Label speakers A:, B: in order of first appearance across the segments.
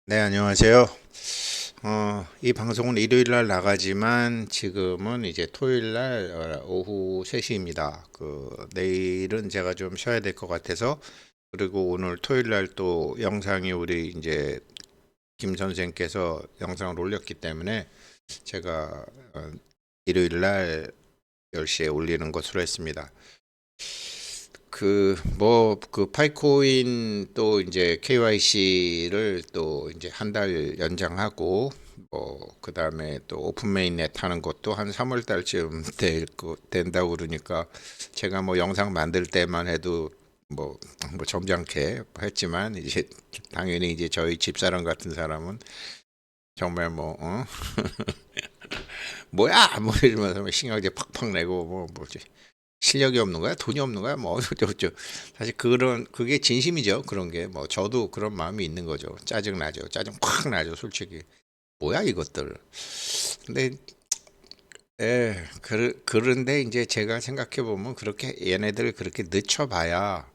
A: 네, 안녕하세요. 이 방송은 일요일 날 나가지만 지금은 이제 토요일 날 오후 3시입니다. 내일은 제가 좀 쉬어야 될 것 같아서 그리고 오늘 토요일 날 또 영상이 우리 이제 김 선생께서 영상을 올렸기 때문에 제가 일요일 날 10시에 올리는 것으로 했습니다. 파이코인 또 이제 KYC를 또 이제 한 달 연장하고 그다음에 또 오픈 메인넷 하는 것도 한 3월 달쯤 된다고 그러니까 제가 뭐 영상 만들 때만 해도 뭐, 뭐 점잖게 했지만 이제 당연히 이제 저희 집사람 같은 사람은 정말 뭐야 뭐 이러면서 막 신경질 팍팍 내고 뭐지 실력이 없는 거야? 돈이 없는 거야? 뭐 어쩌고저쩌고. 사실 그게 진심이죠. 그런 게 뭐 저도 그런 마음이 있는 거죠. 짜증 나죠. 짜증 팍 나죠. 솔직히 뭐야 이것들. 근데 그런데 이제 제가 생각해 보면 그렇게 얘네들 그렇게 늦춰봐야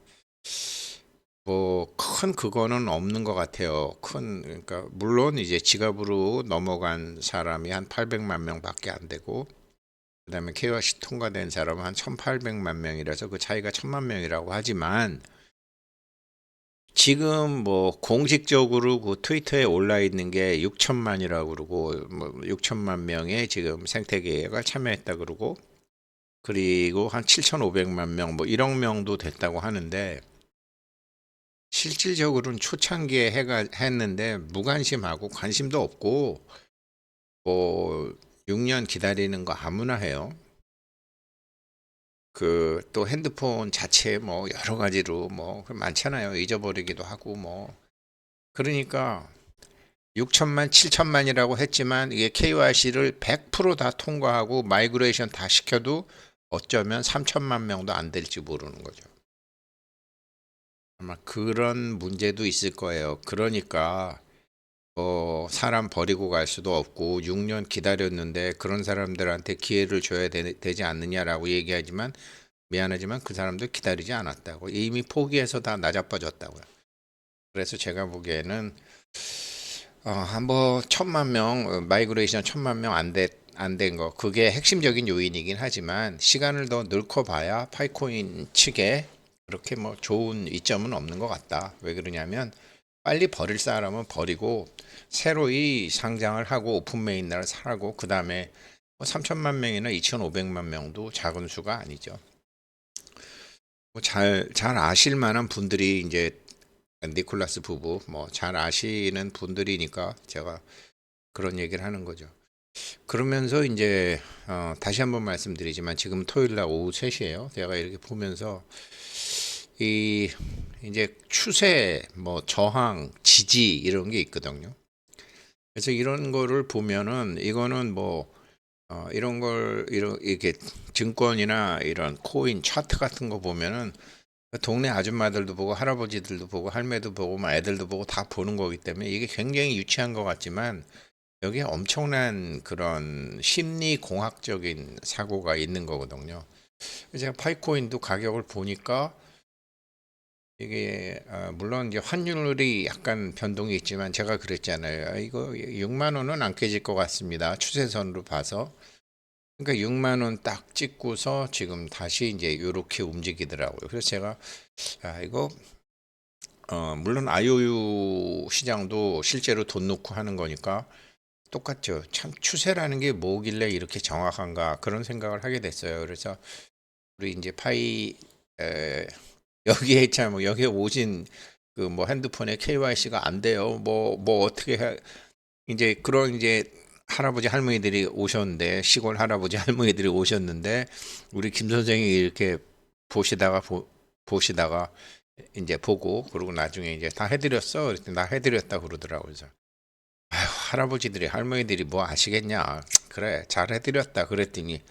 A: 뭐 큰 그거는 없는 것 같아요. 그러니까 물론 이제 지갑으로 넘어간 사람이 한 800만 명밖에 안 되고 그다음에 KYC 통과된 사람은 한 1,800만 명이라서 그 차이가 1,000만 명이라고 하지만 지금 뭐 공식적으로 그 트위터에 올라 있는 게 6천만이라고 그러고 뭐 6천만 명의 지금 생태계가 참여했다 그러고 그리고 한 7,500만 명 뭐 1억 명도 됐다고 하는데 실질적으로는 초창기에 해가 했는데 무관심하고 관심도 없고 뭐 6년 기다리는 거 아무나 해요. 또 핸드폰 자체 뭐 여러 가지로 뭐 많잖아요. 잊어버리기도 하고 뭐. 그러니까 6천만, 7천만이라고 했지만 이게 KYC를 100%다 통과하고 마이그레이션 다 시켜도 어쩌면 3천만 명도 안 될지 모르는 거죠. 아마 그런 문제도 있을 거예요. 그러니까 사람 버리고 갈 수도 없고 6년 기다렸는데 그런 사람들한테 기회를 줘야 되지 않느냐라고 얘기하지만 미안하지만 그 사람들 기다리지 않았다고 이미 포기해서 다 나자빠졌다고요. 그래서 제가 보기에는 한번 1,000만 명 마이그레이션 1,000만 명 안 된 거 그게 핵심적인 요인이긴 하지만 시간을 더 넓혀 봐야 파이코인 측에 그렇게 뭐 좋은 이점은 없는 것 같다. 왜 그러냐면 빨리 버릴 사람은 버리고 새로이 상장을 하고 오픈 메인날을 사고 그 다음에 3천만 명이나 2,500만 명도 작은 수가 아니죠. 잘 아실 만한 분들이 이제 니콜라스 부부 뭐 잘 아시는 분들이니까 제가 그런 얘기를 하는 거죠. 그러면서 이제 다시 한번 말씀드리지만 지금 토요일 날 오후 3시예요. 제가 이렇게 보면서 이 이제 추세 뭐 저항 지지 이런 게 있거든요. 그래서 이런 거를 보면은 이거는 이렇게 증권이나 이런 코인 차트 같은 거 보면은 동네 아줌마들도 보고 할아버지들도 보고 할매도 보고 막 애들도 보고 다 보는 거기 때문에 이게 굉장히 유치한 것 같지만 여기에 엄청난 그런 심리 공학적인 사고가 있는 거거든요. 제가 파이코인도 가격을 보니까 이게 물론 이제 환율이 약간 변동이 있지만 제가 그랬잖아요. 이거 6만 원은 안 깨질 것 같습니다. 추세선으로 봐서. 그러니까 6만 원 딱 찍고서 지금 다시 이제 이렇게 움직이더라고요. 그래서 제가 이거 물론 IOU 시장도 실제로 돈 넣고 하는 거니까 똑같죠. 참 추세라는 게 뭐길래 이렇게 정확한가 그런 생각을 하게 됐어요. 그래서 우리 이제 여기에 참 여기에 오신 그 뭐 핸드폰에 KYC가 안 돼요. 뭐 어떻게 해 이제 그런 이제 할아버지 할머니들이 오셨는데 시골 할아버지 할머니들이 오셨는데 우리 김 선생이 이렇게 보시다가 보시다가 이제 보고 그러고 나중에 이제 다 해드렸어. 그랬더니 나 해드렸다 그러더라고요. 그래서 아휴, 할아버지들이 할머니들이 뭐 아시겠냐. 그래 잘 해드렸다 그랬더니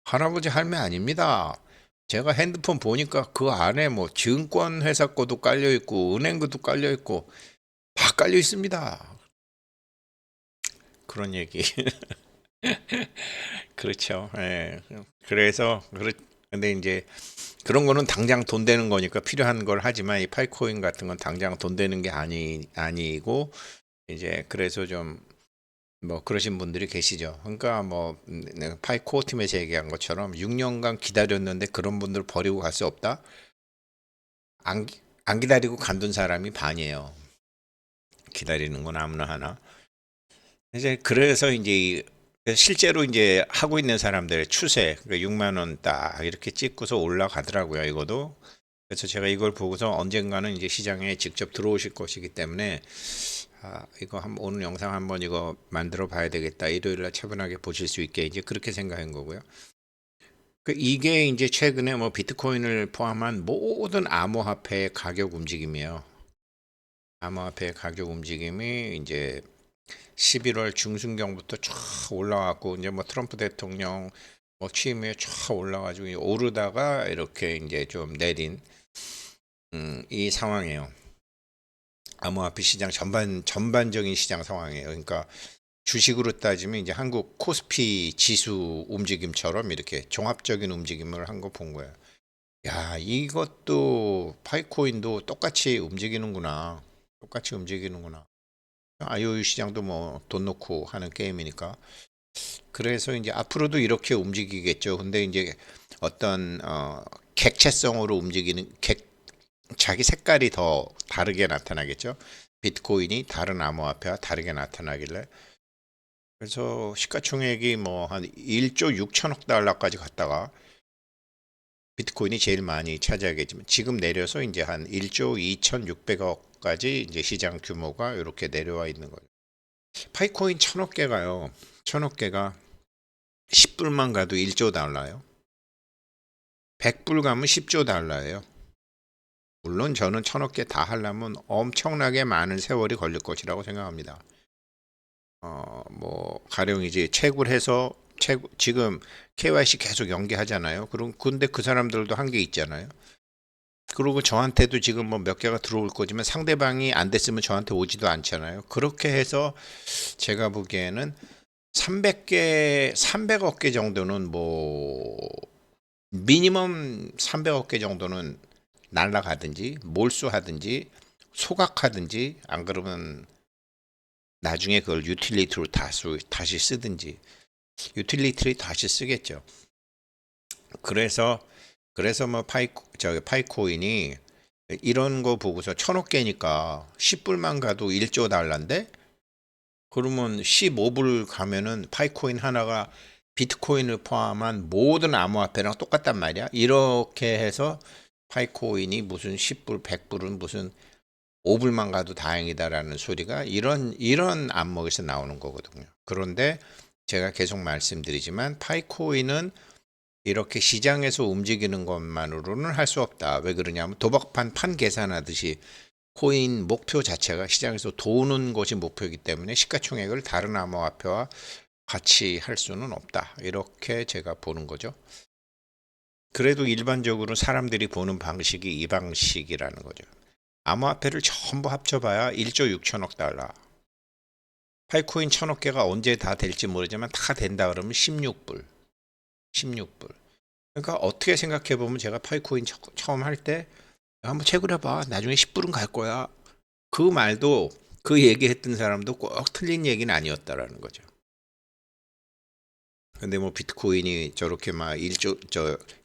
A: 할아버지 할매 아닙니다. 제가 핸드폰 보니까 그 안에 뭐 증권 회사 거도 깔려 있고 은행 것도 깔려 있고 다 깔려 있습니다. 그런 얘기. 그렇죠. 예. 근데 이제 그런 거는 당장 돈 되는 거니까 필요한 걸 하지만 이 파이코인 같은 건 당장 돈 되는 게 아니고 이제 그래서 좀 뭐 그러신 분들이 계시죠. 그러니까 뭐 내가 파이코 팀에서 얘기한 것처럼 6년간 기다렸는데 그런 분들 버리고 갈 수 없다. 안, 안 기다리고 간둔 사람이 반이에요. 기다리는 건 아무나 하나. 이제 그래서 이제 실제로 이제 하고 있는 사람들의 추세, 6만 원 딱 이렇게 찍고서 올라가더라고요, 이거도. 그래서 제가 이걸 보고서 언젠가는 이제 시장에 직접 들어오실 것이기 때문에 이거 오늘 영상 한번 이거 만들어 봐야 되겠다. 일요일 날 차분하게 보실 수 있게 이제 그렇게 생각한 거고요. 이게 이제 최근에 뭐 비트코인을 포함한 모든 암호화폐의 가격 움직임이에요. 암호화폐의 가격 움직임이 이제 11월 중순경부터 쫙 올라왔고 이제 뭐 트럼프 대통령 뭐 취임 후에 쫙 올라가지고 오르다가 이렇게 이제 좀 내린 이 상황이에요. 암호화폐 시장 전반적인 시장 상황이에요. 그러니까 주식으로 따지면 이제 한국 코스피 지수 움직임처럼 이렇게 종합적인 움직임을 한 거 본 거예요. 야, 이것도 파이코인도 똑같이 움직이는구나. 똑같이 움직이는구나. IOU 시장도 뭐 돈 넣고 하는 게임이니까. 그래서 이제 앞으로도 이렇게 움직이겠죠. 근데 이제 어떤 객체성으로 움직이는 자기 색깔이 더 다르게 나타나겠죠. 비트코인이 다른 암호화폐와 다르게 나타나길래. 그래서 시가총액이 뭐 한 1조 6천억 달러까지 갔다가 비트코인이 제일 많이 차지하겠지만 지금 내려서 이제 한 1조 2,600억까지 이제 시장 규모가 이렇게 내려와 있는 거죠. 파이코인 1,000억 개가요. 1,000억 개가 10불만 가도 1조 달러예요. 100불 가면 10조 달러예요. 물론 저는 1,000억 개 다 하려면 엄청나게 많은 세월이 걸릴 것이라고 생각합니다. 뭐 가령 이제 채굴해서 지금 KYC 계속 연계하잖아요. 그럼 근데 그 사람들도 한계 있잖아요. 그리고 저한테도 지금 뭐 몇 개가 들어올 거지만 상대방이 안 됐으면 저한테 오지도 않잖아요. 그렇게 해서 제가 보기에는 300개, 300억 개 정도는 뭐 미니멈 300억 개 정도는 날라가든지 몰수하든지 소각하든지 안 그러면 나중에 그걸 유틸리티로 다시 쓰든지 유틸리티를 다시 쓰겠죠. 그래서 뭐 파이코인이 이런 거 보고서 1,000억 개니까 10불만 가도 1조 달러인데 그러면 15불 가면은 파이코인 하나가 비트코인을 포함한 모든 암호화폐랑 똑같단 말이야. 이렇게 해서 파이코인이 무슨 10불, 100불은 무슨 5불만 가도 다행이다라는 소리가 이런 안목에서 나오는 거거든요. 그런데 제가 계속 말씀드리지만 파이코인은 이렇게 시장에서 움직이는 것만으로는 할 수 없다. 왜 그러냐면 도박판 판 계산하듯이 코인 목표 자체가 시장에서 도는 것이 목표이기 때문에 시가총액을 다른 암호화폐와 같이 할 수는 없다. 이렇게 제가 보는 거죠. 그래도 일반적으로 사람들이 보는 방식이 이 방식이라는 거죠. 암호화폐를 전부 합쳐봐야 1조 6천억 달러. 파이코인 1,000억 개가 언제 다 될지 모르지만 다 된다 그러면 16불. 16불. 그러니까 어떻게 생각해 보면 제가 파이코인 처음 할 때 한번 채굴 해봐. 나중에 10불은 갈 거야. 그 말도 그 얘기했던 사람도 꼭 틀린 얘기는 아니었다라는 거죠. 근데 뭐 비트코인이 저렇게 막 1억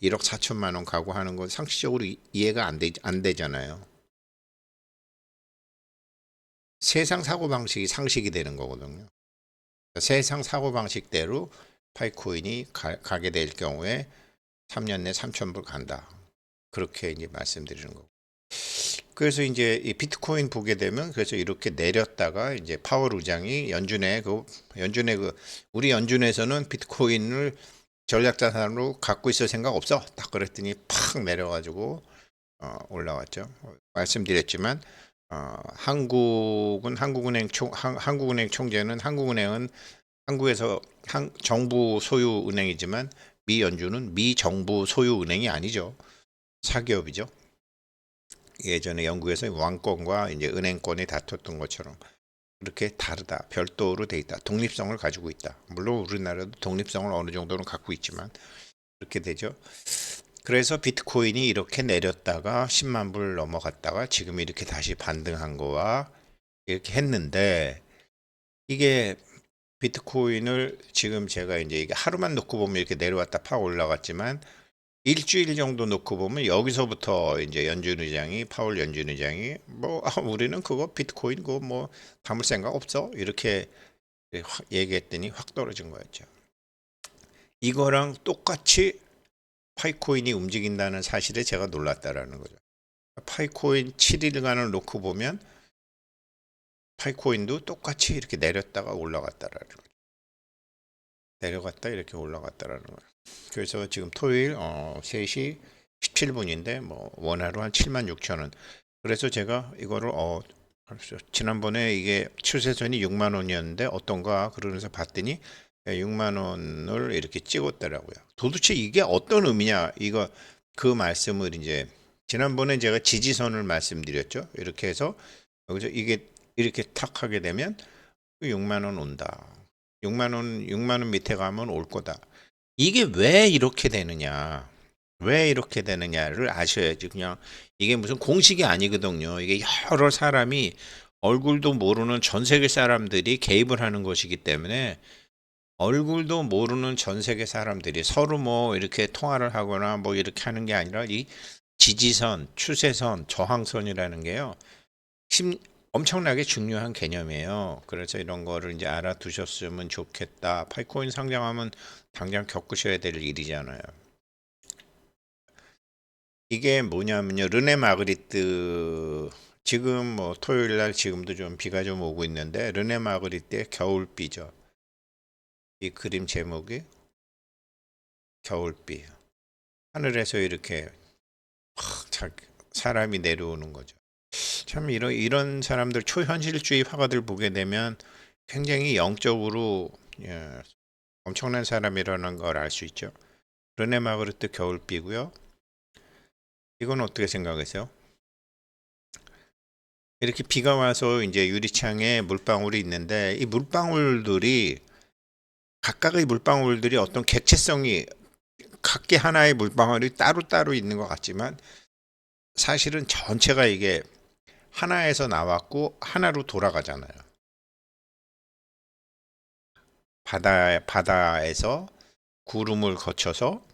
A: 4천만 원 가고 하는 건 상식적으로 이해가 안 되잖아요. 세상 사고방식이 상식이 되는 거거든요. 세상 사고방식대로 파이코인이 가게 될 경우에 3년 내 3,000불 간다. 그렇게 이제 말씀드리는 거고. 그래서 이제 이 비트코인 보게 되면 그래서 이렇게 내렸다가 이제 파월 의장이 연준의 우리 연준에서는 비트코인을 전략자산으로 갖고 있을 생각 없어. 딱 그랬더니 팍 내려가지고 올라왔죠. 말씀드렸지만 한국은행 총재는 한국은행은 한국에서 정부 소유 은행이지만 미 연준은 미 정부 소유 은행이 아니죠. 사기업이죠. 예전에 영국에서 왕권과 이제 은행권이 다퉜던 것처럼 그렇게 다르다. 별도로 돼 있다. 독립성을 가지고 있다. 물론 우리나라도 독립성을 어느 정도는 갖고 있지만 그렇게 되죠. 그래서 비트코인이 이렇게 내렸다가 10만 불 넘어갔다가 지금 이렇게 다시 반등한 거와 이렇게 했는데 이게 비트코인을 지금 제가 이제 이게 하루만 놓고 보면 이렇게 내려왔다 팍 올라갔지만 일주일 정도 놓고 보면 여기서부터 이제 연준 의장이 파월 연준 의장이 뭐 우리는 그거 비트코인 그거 뭐 담을 생각 없어 이렇게 얘기했더니 확 떨어진 거였죠. 이거랑 똑같이 파이코인이 움직인다는 사실에 제가 놀랐다라는 거죠. 파이코인 7일간을 놓고 보면 파이코인도 똑같이 이렇게 내렸다가 올라갔다라는 거죠. 내려갔다 이렇게 올라갔다라는 거예요. 그래서 지금 토요일 3시 17분인데 뭐 원화로 한 76,000원. 그래서 제가 이거를 지난번에 이게 추세선이 6만 원이었는데 어떤가 그러면서 봤더니 6만 원을 이렇게 찍었더라고요. 도대체 이게 어떤 의미냐? 이거 그 말씀을 이제 지난번에 제가 지지선을 말씀드렸죠. 이렇게 해서 여기서 이게 이렇게 탁 하게 되면 6만 원 온다. 6만 원 밑에 가면 올 거다. 이게 왜 이렇게 되느냐? 왜 이렇게 되느냐를 아셔야지. 그냥 이게 무슨 공식이 아니거든요. 이게 여러 사람이 얼굴도 모르는 전 세계 사람들이 개입을 하는 것이기 때문에 얼굴도 모르는 전 세계 사람들이 서로 뭐 이렇게 통화를 하거나 뭐 이렇게 하는 게 아니라 이 지지선, 추세선, 저항선이라는 게요. 엄청나게 중요한 개념이에요. 그래서 이런 거를 이제 알아두셨으면 좋겠다. 파이코인 상장하면 당장 겪으셔야 될 일이잖아요. 이게 뭐냐면요. 르네 마그리트 지금 뭐 토요일 날 지금도 좀 비가 좀 오고 있는데 르네 마그리트의 겨울비죠. 이 그림 제목이 겨울비. 하늘에서 이렇게 사람이 내려오는 거죠. 참 이런 사람들 초현실주의 화가들 보게 되면 굉장히 영적으로 엄청난 사람이라는 걸 알 수 있죠. 르네 마그리트 겨울비고요. 이건 어떻게 생각하세요? 이렇게 비가 와서 이제 유리창에 물방울이 있는데 이 물방울들이 각각의 물방울들이 어떤 객체성이 각기 하나의 물방울이 따로따로 있는 것 같지만 사실은 전체가 이게 하나에서 나왔고 하나로 돌아가잖아요. 바다에서 구름을 거쳐서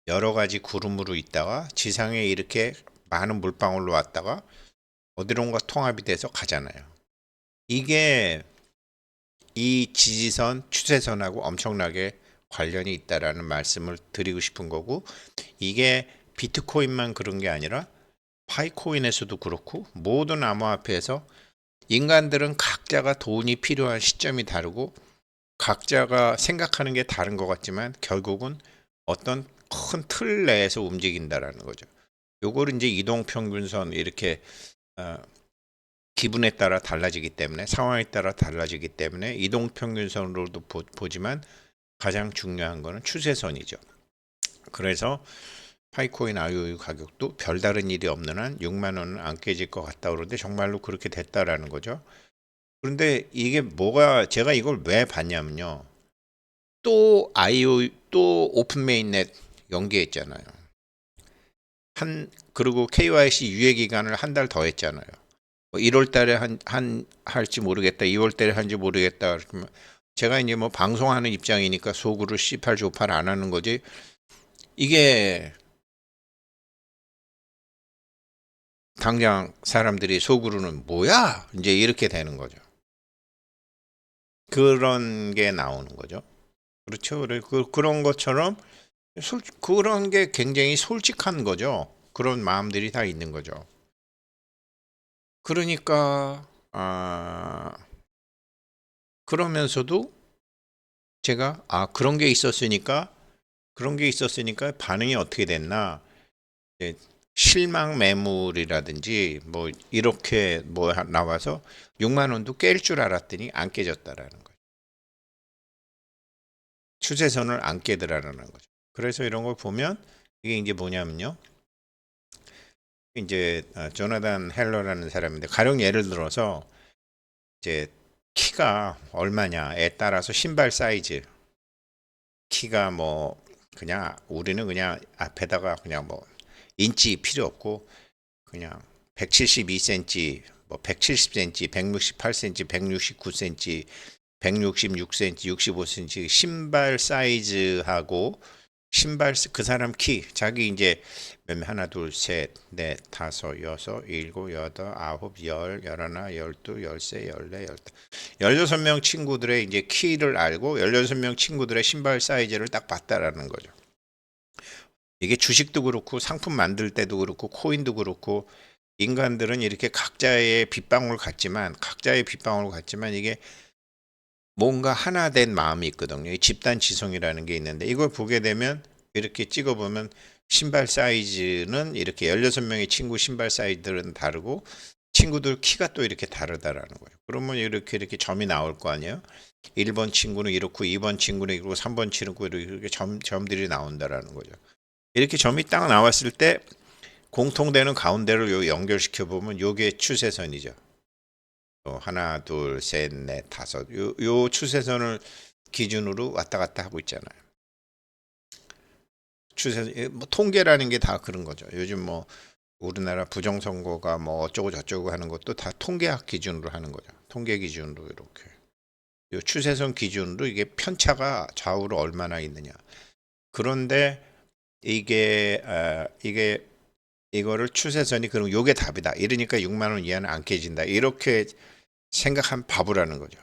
A: 여러 가지 구름으로 있다가 지상에 이렇게 많은 물방울로 왔다가 어디론가 통합이 돼서 가잖아요. 이게 이 지지선, 추세선하고 엄청나게 관련이 있다라는 말씀을 드리고 싶은 거고 이게 비트코인만 그런 게 아니라 파이코인에서도 그렇고 모든 암호화폐에서 인간들은 각자가 돈이 필요한 시점이 다르고 각자가 생각하는 게 다른 것 같지만 결국은 어떤 큰 틀 내에서 움직인다라는 거죠. 요거를 이제 이동평균선 이렇게 기분에 따라 달라지기 때문에 상황에 따라 달라지기 때문에 이동평균선으로도 보지만 가장 중요한 거는 추세선이죠. 그래서 파이코인 IOU 가격도 별다른 일이 없는 한 6만 원은 안 깨질 것 같다 그러는데 정말로 그렇게 됐다라는 거죠. 그런데 이게 뭐가 제가 이걸 왜 봤냐면요. 또 IOU 또 오픈 메인넷 연계했잖아요. 그리고 KYC 유예 기간을 한 달 더 했잖아요. 1월 달에 할지 모르겠다. 2월 달에 한지 모르겠다. 그러면 제가 이제 뭐 방송하는 입장이니까 속으로 씨팔 조팔 안 하는 거지. 이게 당장 사람들이 속으로는 뭐야? 이제 이렇게 되는 거죠. 그런 게 나오는 거죠. 그렇죠. 그런 것처럼 그런 게 굉장히 솔직한 거죠. 그런 마음들이 다 있는 거죠. 그러니까 그러면서도 제가 그런 게 있었으니까 반응이 어떻게 됐나? 이제 실망 매물이라든지 뭐 이렇게 뭐 나와서 6만 원도 깰 줄 알았더니 안 깨졌다라는 거예요. 추세선을 안 깨더라는 거죠. 그래서 이런 걸 보면 이게 이제 뭐냐면요. 이제 조나단 헬러라는 사람인데 가령 예를 들어서 이제 키가 얼마냐에 따라서 신발 사이즈 키가 뭐 그냥 우리는 그냥 앞에다가 그냥 뭐 인치 필요 없고 그냥 172cm 뭐 170cm 168cm 169cm 166cm, 65cm 신발 사이즈하고 신발 그 사람 키 자기 이제 몇 하나 둘셋넷 다섯 여섯 일곱 여덟 아홉 열 열하나 열두 열세 열네 열다 16명 친구들의 이제 키를 알고 16명 친구들의 신발 사이즈를 딱 봤다라는 거죠. 이게 주식도 그렇고 상품 만들 때도 그렇고 코인도 그렇고 인간들은 이렇게 각자의 빗방울 같지만 이게 뭔가 하나 된 마음이 있거든요. 이 집단 지성이라는 게 있는데 이걸 보게 되면 이렇게 찍어보면 신발 사이즈는 이렇게 16명의 친구 신발 사이즈들은 다르고 친구들 키가 또 이렇게 다르다라는 거예요. 그러면 이렇게 점이 나올 거 아니에요. 1번 친구는 이렇고 2번 친구는 이렇고 3번 친구는 이렇게 점들이 나온다라는 거죠. 이렇게 점이 딱 나왔을 때 공통되는 가운데를 연결시켜 보면 요게 추세선이죠. 하나, 둘, 셋, 넷, 다섯. 요 추세선을 기준으로 왔다 갔다 하고 있잖아요. 추세선, 뭐 통계라는 게 다 그런 거죠. 요즘 뭐 우리나라 부정선거가 뭐 어쩌고 저쩌고 하는 것도 다 통계학 기준으로 하는 거죠. 통계 기준으로 이렇게. 요 추세선 기준으로 이게 편차가 좌우로 얼마나 있느냐. 그런데 이거를 추세선이 그럼 요게 답이다. 이러니까 6만 원 이하는 안 깨진다. 이렇게 생각한 바보라는 거죠.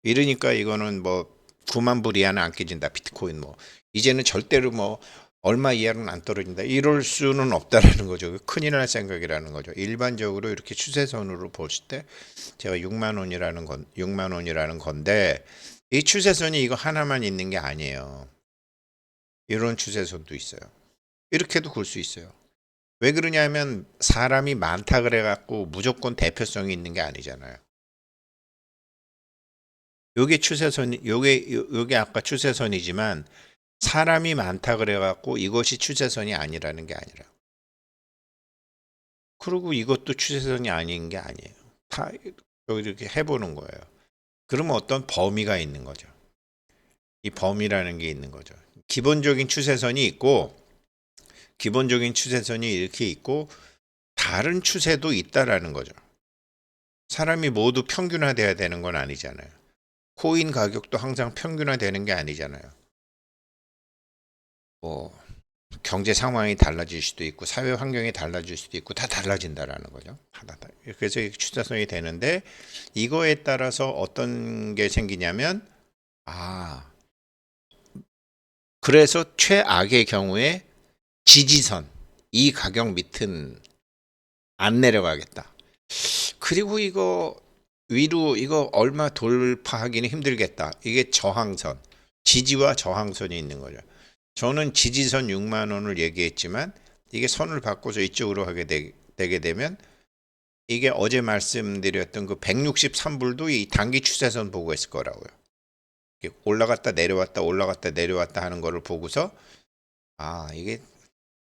A: 이러니까 이거는 뭐 9만 불 이하는 안 깨진다. 비트코인 뭐 이제는 절대로 뭐 얼마 이하는 안 떨어진다. 이럴 수는 없다라는 거죠. 큰일 날 생각이라는 거죠. 일반적으로 이렇게 추세선으로 봤을 때 제가 6만 원이라는 건데 이 추세선이 이거 하나만 있는 게 아니에요. 이런 추세선도 있어요. 이렇게도 볼 수 있어요. 왜 그러냐면 사람이 많다 그래갖고 무조건 대표성이 있는 게 아니잖아요. 요게 아까 추세선이지만 사람이 많다 그래갖고 이것이 추세선이 아니라는 게 아니라. 그리고 이것도 추세선이 아닌 게 아니에요. 다 이렇게 해보는 거예요. 그러면 어떤 범위가 있는 거죠. 이 범위라는 게 있는 거죠. 기본적인 추세선이 이렇게 있고 다른 추세도 있다라는 거죠. 사람이 모두 평균화돼야 되는 건 아니잖아요. 코인 가격도 항상 평균화되는 게 아니잖아요. 뭐 경제 상황이 달라질 수도 있고 사회 환경이 달라질 수도 있고 다 달라진다라는 거죠. 그래서 추세선이 되는데 이거에 따라서 어떤 게 생기냐면 그래서 최악의 경우에 지지선 이 가격 밑은 안 내려가겠다. 그리고 이거 위로 이거 얼마 돌파하기는 힘들겠다. 이게 저항선, 지지와 저항선이 있는 거죠. 저는 지지선 6만 원을 얘기했지만 이게 선을 바꿔서 이쪽으로 되게 되면 이게 어제 말씀드렸던 그 163불도 이 단기 추세선 보고 했을 거라고요. 올라갔다 내려왔다 하는 거를 보고서 이게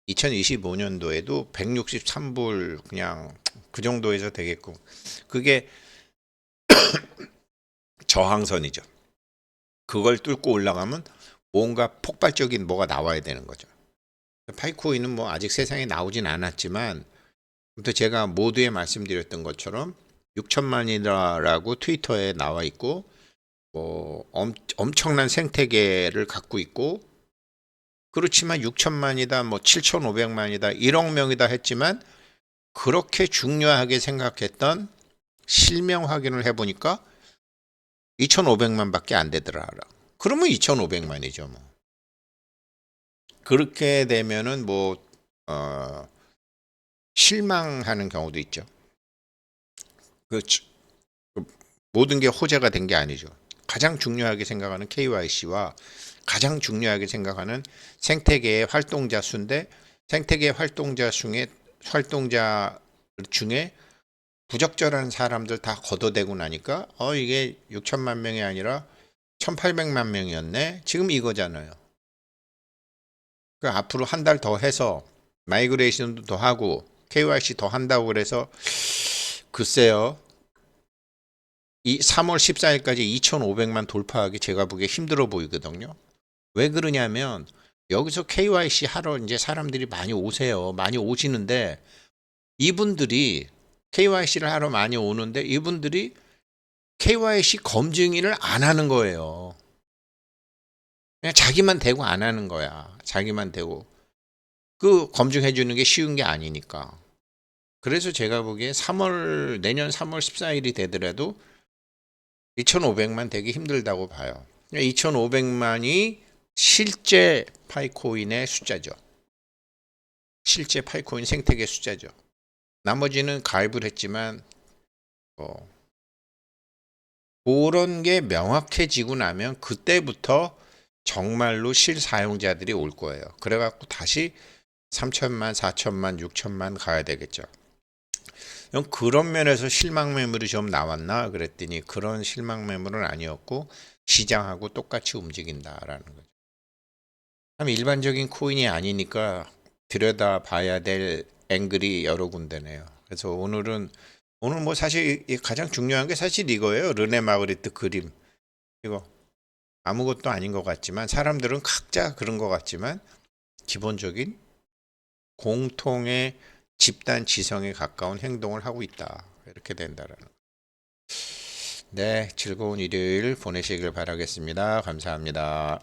A: 2025년도에도 163불 그냥 그 정도에서 되겠고 그게 저항선이죠. 그걸 뚫고 올라가면 뭔가 폭발적인 뭐가 나와야 되는 거죠. 파이코인은 뭐 아직 세상에 나오진 않았지만 아무튼 제가 모두에 말씀드렸던 것처럼 6천만이라고 트위터에 나와 있고 뭐 엄청난 생태계를 갖고 있고 그렇지만 6천만이다 뭐 7,500만이다 1억 명이다 했지만 그렇게 중요하게 생각했던 실명 확인을 해보니까 2,500만 밖에 안 되더라. 그러면 2,500만이죠 뭐. 그렇게 되면은 뭐 실망하는 경우도 있죠. 그 모든 게 호재가 된 게 아니죠. 가장 중요하게 생각하는 KYC와 가장 중요하게 생각하는 생태계의 활동자 수인데 생태계 활동자 중에 부적절한 사람들 다 걷어대고 나니까 이게 6천만 명이 아니라 1,800만 명이었네. 지금 이거잖아요. 그 앞으로 한 달 더 해서 마이그레이션도 더 하고 KYC 더 한다고 그래서 글쎄요. 이 3월 14일까지 2,500만 돌파하기 제가 보기에 힘들어 보이거든요. 왜 그러냐면 여기서 KYC 하러 이제 사람들이 많이 오세요. 많이 오시는데 이분들이 KYC를 하러 많이 오는데 이분들이 KYC 검증일을 안 하는 거예요. 그냥 자기만 대고 안 하는 거야. 자기만 대고. 그 검증해 주는 게 쉬운 게 아니니까. 그래서 제가 보기에 내년 3월 14일이 되더라도 2,500만 되기 힘들다고 봐요. 2,500만이 실제 파이코인의 숫자죠. 실제 파이코인 생태계 숫자죠. 나머지는 가입을 했지만 그런 게 명확해지고 나면 그때부터 정말로 실사용자들이 올 거예요. 그래갖고 다시 3천만, 4천만, 6천만 가야 되겠죠. 그런 면에서 실망 매물이 좀 나왔나 그랬더니 그런 실망 매물은 아니었고 시장하고 똑같이 움직인다라는 거죠. 참 일반적인 코인이 아니니까 들여다봐야 될 앵글이 여러 군데네요. 그래서 오늘 뭐 사실 가장 중요한 게 사실 이거예요. 르네 마그리트 그림. 이거 아무것도 아닌 것 같지만 사람들은 각자 그런 것 같지만 기본적인 공통의 집단 지성에 가까운 행동을 하고 있다. 이렇게 된다라는. 네, 즐거운 일요일 보내시길 바라겠습니다. 감사합니다.